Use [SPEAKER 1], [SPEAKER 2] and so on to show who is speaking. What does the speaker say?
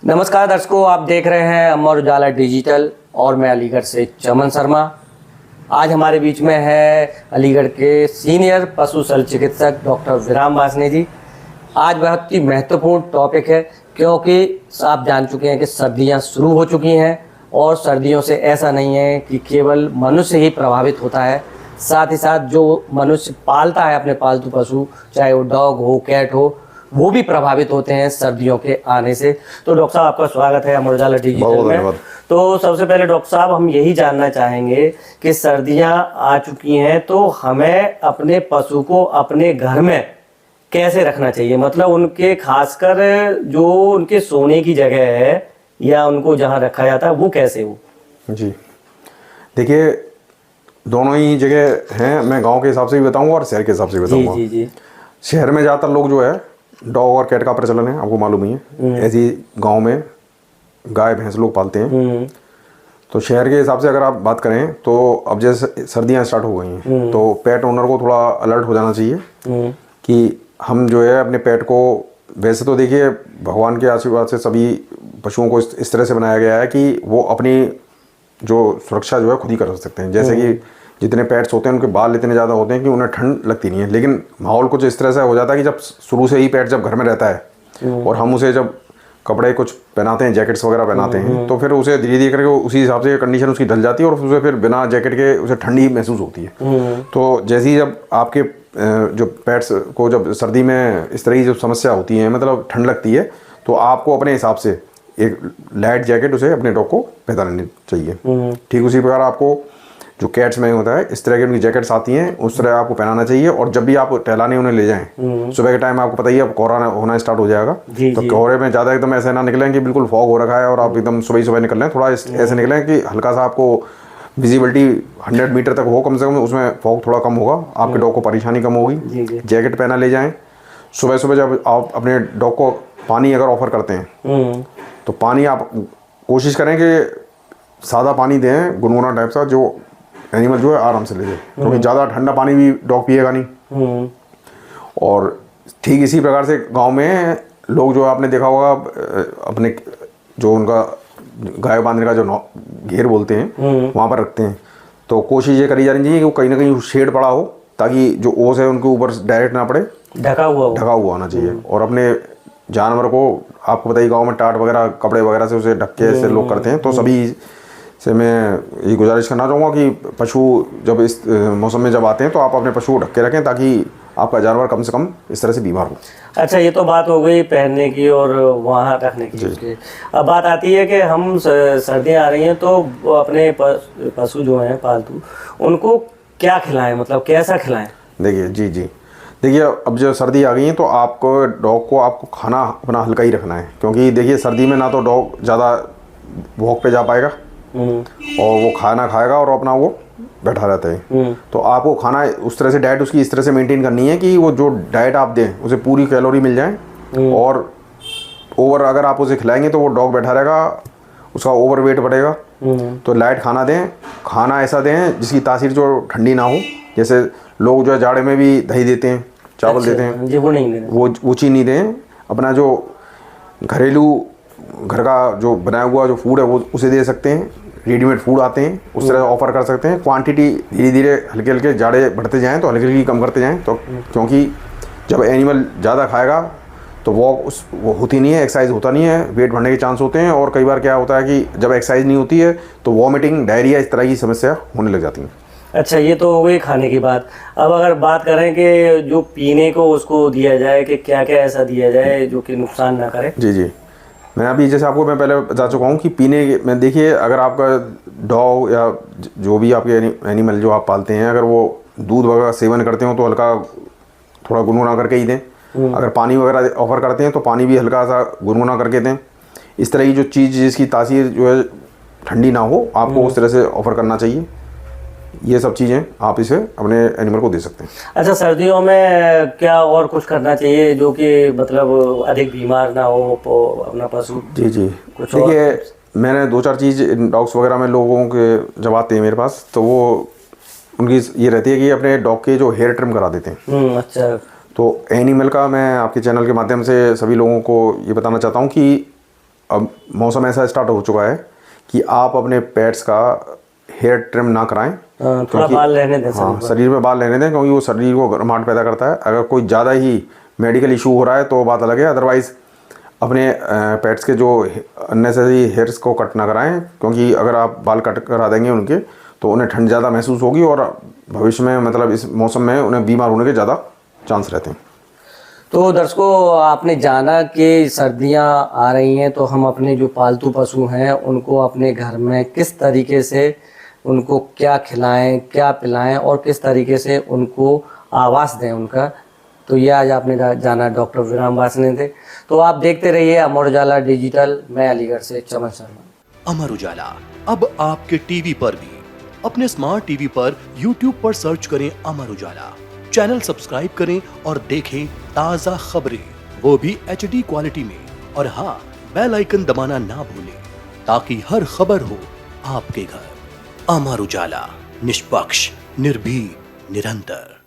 [SPEAKER 1] नमस्कार दर्शकों, आप देख रहे हैं अमर उजाला डिजिटल और मैं अलीगढ़ से चमन शर्मा। आज हमारे बीच में है अलीगढ़ के सीनियर पशु शल्य चिकित्सक डॉक्टर विराम वासने जी। आज बहुत ही महत्वपूर्ण टॉपिक है क्योंकि आप जान चुके हैं कि सर्दियां शुरू हो चुकी हैं और सर्दियों से ऐसा नहीं है कि केवल मनुष्य ही प्रभावित होता है, साथ ही साथ जो मनुष्य पालता है अपने पालतू पशु, चाहे वो डॉग हो कैट हो, वो भी प्रभावित होते हैं सर्दियों के आने से। तो डॉक्टर साहब, आपका स्वागत है अमर उजाला डिजिटल में। तो सबसे पहले डॉक्टर साहब, हम यही जानना चाहेंगे कि सर्दियां आ चुकी हैं तो हमें अपने पशु को अपने घर में कैसे रखना चाहिए, मतलब उनके खासकर जो उनके सोने की जगह है या उनको जहां रखा जाता है वो कैसे हो?
[SPEAKER 2] जी देखिए, दोनों ही जगह हैं। मैं गांव के हिसाब से भी बताऊंगा और शहर के हिसाब से भी बताऊंगा।
[SPEAKER 1] जी जी।
[SPEAKER 2] शहर में ज़्यादातर लोग जो है डॉग और कैट का प्रचलन है, आपको मालूम ही है। ऐसी गांव में गाय भैंस लोग पालते हैं। तो शहर के हिसाब से अगर आप बात करें तो अब जैसे सर्दियां स्टार्ट हो गई हैं तो पेट ओनर को थोड़ा अलर्ट हो जाना चाहिए कि हम जो है अपने पेट को, वैसे तो देखिए भगवान के आशीर्वाद से सभी पशुओं को इस तरह से बनाया गया है कि वो अपनी जो सुरक्षा जो है खुद ही कर सकते हैं। जैसे कि जितने पेट्स होते हैं उनके बाल इतने ज़्यादा होते हैं कि उन्हें ठंड लगती नहीं है, लेकिन माहौल कुछ इस तरह से हो जाता है कि जब शुरू से ही पेट जब घर में रहता है और हम उसे जब कपड़े कुछ पहनाते हैं, जैकेट्स वगैरह पहनाते हैं, तो फिर उसे धीरे धीरे करके उसी हिसाब से कंडीशन उसकी ढल जाती है और उसे फिर बिना जैकेट के उसे ठंडी महसूस होती है। तो जैसे ही जब आपके जो पेट्स को जब सर्दी में इस तरह की जो समस्या होती है, मतलब ठंड लगती है, तो आपको अपने हिसाब से एक लाइट जैकेट उसे अपने डॉग को पहना लेनी चाहिए। ठीक उसी प्रकार आपको जो कैट्स में होता है इस तरह की उनकी जैकेट्स आती हैं, उस तरह आपको पहनाना चाहिए। और जब भी आप टहलाने उन्हें ले जाएं, सुबह के टाइम आपको पता ही है अब कोहरा होना स्टार्ट हो जाएगा, तो कोहरे में ज़्यादा एकदम ऐसे ना निकलें कि बिल्कुल फॉग हो रखा है और आप एकदम सुबह ही सुबह निकल रहे हैं। थोड़ा ऐसे निकलें कि हल्का सा आपको विजिबिलिटी 100 मीटर तक हो कम से कम, उसमें फॉग थोड़ा कम होगा, आपके डॉग को परेशानी कम होगी। जैकेट पहना ले जाएँ। सुबह सुबह जब आप अपने डॉग को पानी अगर ऑफर करते हैं तो पानी आप कोशिश करें कि सादा पानी दें, गुनगुना टाइप सा, जो एनिमल जो है आराम से ले जाए, क्योंकि ज़्यादा ठंडा पानी भी डॉग पिएगा नहीं। और ठीक इसी प्रकार से गांव में लोग जो आपने देखा होगा अपने जो उनका गाय बांधने का जो घेर बोलते हैं वहाँ पर रखते हैं, तो कोशिश ये करी जानी चाहिए कि वो कहीं ना कहीं शेड पड़ा हो ताकि जो ओस है उनके ऊपर डायरेक्ट ना पड़े, ढका हुआ होना चाहिए। और अपने जानवर को, आपको बताइए गाँव में टाट वगैरह कपड़े वगैरह से उसे ढक के से लोग करते हैं, तो सभी से मैं ये गुजारिश करना चाहूँगा कि पशु जब इस मौसम में जब आते हैं तो आप अपने पशु को ढक के रखें ताकि आपका जानवर कम से कम इस तरह से बीमार हो।
[SPEAKER 1] अच्छा, ये तो बात हो गई पहनने की और वहाँ रखने की। अब बात आती है कि हम सर्दियाँ आ रही हैं तो अपने पशु जो हैं पालतू, उनको क्या खिलाएं, मतलब कैसा खिलाएं?
[SPEAKER 2] देखिए अब जो सर्दी आ गई है तो आपको डॉग को आपको खाना अपना हल्का ही रखना है, क्योंकि देखिए सर्दी में ना तो डॉग ज़्यादा वॉक पे जा पाएगा और वो खाना खाएगा और अपना वो बैठा रहता है। तो आपको खाना उस तरह से, डाइट उसकी इस तरह से मेंटेन करनी है कि वो जो डाइट आप दें उसे पूरी कैलोरी मिल जाए। और ओवर अगर आप उसे खिलाएंगे तो वो डॉग बैठा रहेगा, उसका ओवर वेट बढ़ेगा। तो लाइट खाना दें, खाना ऐसा दें जिसकी तासीर जो ठंडी ना हो। जैसे लोग जो है जाड़े में भी दही देते हैं, चावल देते हैं,
[SPEAKER 1] वो नहीं देना,
[SPEAKER 2] वो चीज़ नहीं दें। अपना जो घरेलू घर का जो बनाया हुआ जो फूड है वो उसे दे सकते हैं। रेडीमेड फूड आते हैं, उस तरह ऑफर कर सकते हैं। क्वांटिटी धीरे धीरे हल्के हल्के जाड़े बढ़ते जाएं तो हल्की हल्की कम करते जाएं, तो क्योंकि जब एनिमल ज़्यादा खाएगा तो वो होती नहीं है, एक्सरसाइज होता नहीं है, वेट बढ़ने के चांस होते हैं। और कई बार क्या होता है कि जब एक्सरसाइज नहीं होती है तो वॉमिटिंग, डायरिया, इस तरह की समस्या होने लग जाती है।
[SPEAKER 1] अच्छा, ये तो हो गई खाने की बात। अब अगर बात करें कि जो पीने को उसको दिया जाए, कि क्या क्या ऐसा दिया जाए जो कि नुकसान ना करे?
[SPEAKER 2] जी, मैं अभी जैसे आपको मैं पहले बता चुका हूँ कि पीने में देखिए, अगर आपका डॉग या जो भी आपके एनिमल जो आप पालते हैं, अगर वो दूध वगैरह सेवन करते हो तो हल्का थोड़ा गुनगुना करके ही दें। अगर पानी वगैरह ऑफर करते हैं तो पानी भी हल्का सा गुनगुना करके दें। इस तरह की जो चीज़ जिसकी तासीर जो है ठंडी ना हो, आपको उस तरह से ऑफर करना चाहिए। ये सब चीज़ें आप इसे अपने एनिमल को दे सकते हैं।
[SPEAKER 1] अच्छा, सर्दियों में क्या और कुछ करना चाहिए जो कि मतलब अधिक बीमार ना हो अपना पशु?
[SPEAKER 2] जी देखिए, मैंने 2-4 चीज़ डॉग्स वगैरह में लोगों के जब आते हैं मेरे पास तो वो उनकी ये रहती है कि अपने डॉग के जो हेयर ट्रिम करा देते हैं।
[SPEAKER 1] अच्छा,
[SPEAKER 2] तो एनिमल का मैं आपके चैनल के माध्यम से सभी लोगों को ये बताना चाहता हूँ कि अब मौसम ऐसा स्टार्ट हो चुका है कि आप अपने पेट्स का हेयर ट्रिम ना कराएं।
[SPEAKER 1] थोड़ा
[SPEAKER 2] क्योंकि
[SPEAKER 1] बाल रहने दें
[SPEAKER 2] हाँ, शरीर में बाल रहने दें, क्योंकि वो शरीर को गर्माहट पैदा करता है। अगर कोई ज़्यादा ही मेडिकल इशू हो रहा है तो बात अलग है, अदरवाइज़ अपने पेट्स के जो अननेसेसरी हेयर्स को कट ना कराएं, क्योंकि अगर आप बाल कट करा देंगे उनके तो उन्हें ठंड ज़्यादा महसूस होगी और भविष्य में मतलब इस मौसम में उन्हें बीमार होने के ज़्यादा चांस रहते हैं।
[SPEAKER 1] तो दर्शकों, आपने जाना कि सर्दियां आ रही हैं तो हम अपने जो पालतू पशु हैं उनको अपने घर में किस तरीके से उनको क्या खिलाएं, क्या पिलाएं और किस तरीके से उनको आवास दें उनका, तो ये आज आपने जाना डॉक्टर विराम वासने थे। तो आप देखते रहिए अमर उजाला डिजिटल। मैं अलीगढ़ से चमन शर्मा।
[SPEAKER 3] अमर उजाला अब आपके टीवी पर भी। अपने स्मार्ट टीवी पर YouTube पर सर्च करें अमर उजाला, चैनल सब्सक्राइब करें और देखें ताजा खबरें, वो भी HD क्वालिटी में। और हाँ, बेल आइकन दबाना ना भूलें ताकि हर खबर हो आपके घर। अमर उजाला, निष्पक्ष, निर्भीक, निरंतर।